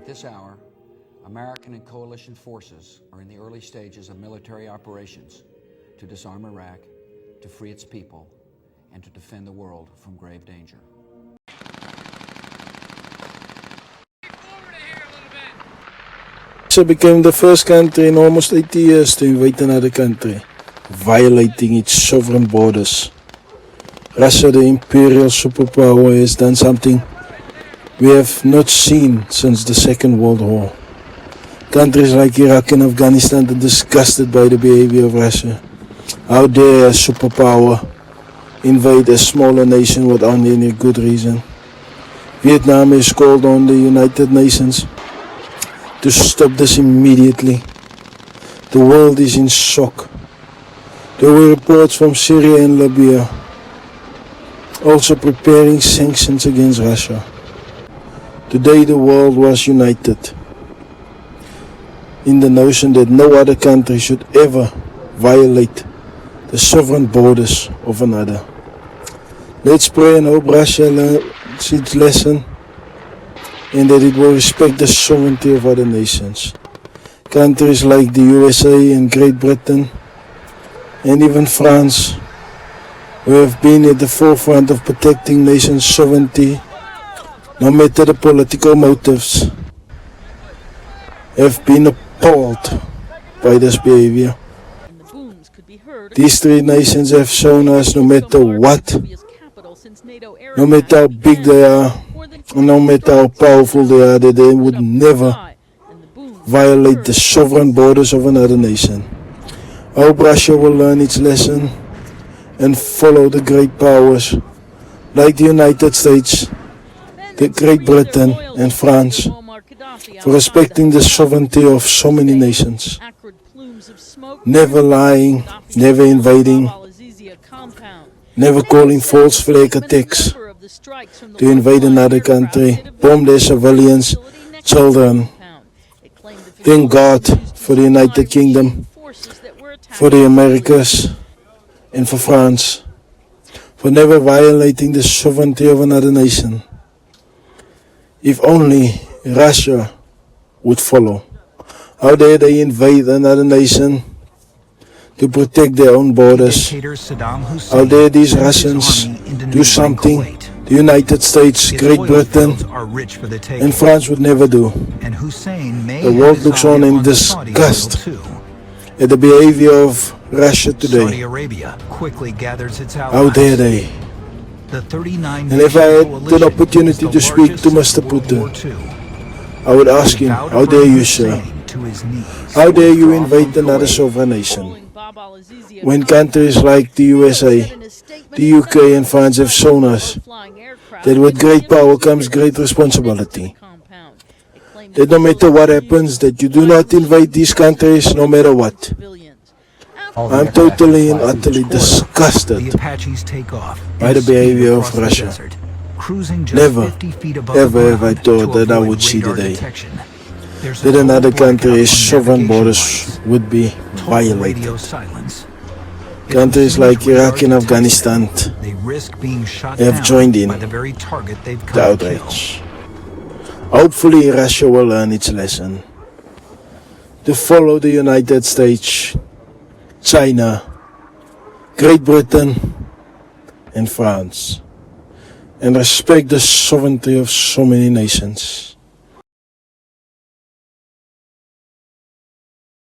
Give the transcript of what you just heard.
this hour, American and coalition forces are in the early stages of military operations to disarm Iraq, to free its people, and to defend the world from grave danger. Russia became the first country in almost 80 years to invade another country, violating its sovereign borders. Russia, the imperial superpower, has done something we have not seen since the Second World War. Countries like Iraq and Afghanistan are disgusted by the behavior of Russia. How dare a superpower invade a smaller nation without any good reason? Vietnam has called on the United Nations to stop this immediately. The world is in shock. There were reports from Syria and Libya also preparing sanctions against Russia. Today the world was united in the notion that no other country should ever violate the sovereign borders of another. Let's pray and hope Russia learns its lesson and that it will respect the sovereignty of other nations. Countries like the USA and Great Britain and even France, who have been at the forefront of protecting nations' sovereignty, no matter the political motives, have been appalled by this behavior. These three nations have shown us no matter what, no matter how big they are, no matter how powerful they are, that they would never violate the sovereign borders of another nation. I hope Russia will learn its lesson and follow the great powers like the United States, the Great Britain and France for respecting the sovereignty of so many nations. Never lying, never invading, never calling false flag attacks to invade another country, bomb their civilians, children. Thank God for the United Kingdom, for the Americas, and for France, for never violating the sovereignty of another nation. If only Russia would follow. How dare they invade another nation to protect their own borders? How dare these Russians do something the United States, Great Britain, and France would never do? The world looks on in disgust at the behavior of Russia today. How dare they? And if I had the opportunity to speak to Mr. Putin, I would ask him, how dare you, sir? How dare you invade another sovereign nation? When countries like the USA, the UK and France have shown us that with great power comes great responsibility. That no matter what happens, that you do not invade these countries no matter what. I'm totally and utterly disgusted by the behavior of Russia. Never, ever have I thought that I would see the day that another country's sovereign borders would be violated. Countries like Iraq and Afghanistan have joined in the outrage. Hopefully Russia will learn its lesson to follow the United States, China, Great Britain and France and respect the sovereignty of so many nations.